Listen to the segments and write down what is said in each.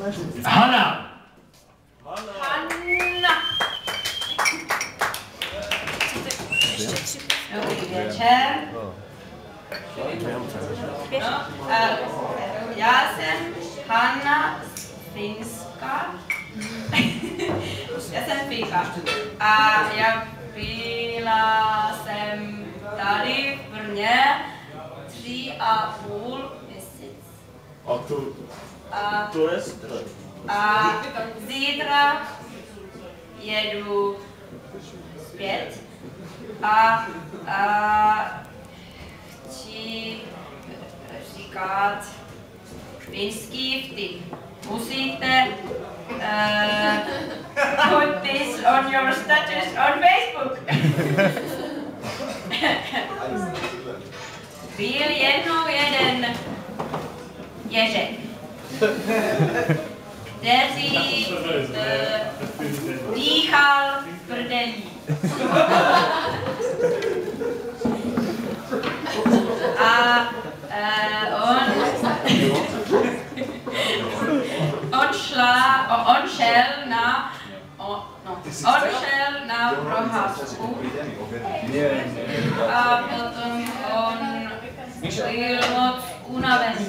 Hana! Hanna! Dobrý večer. Já jsem Hanna z Finska. Já jsem Finka. A já byla jsem tady v Brně 3,5 měsíc. A to je a zítra jedu zpět a chci říkat finský vtip. Musíte put this on your status on Facebook. Byl jednou jeden ježek, který dýchal prdelí. A on šel na procházku a potom on byl moc unavený.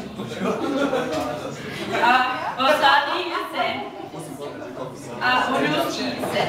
A posadí se a udusí se.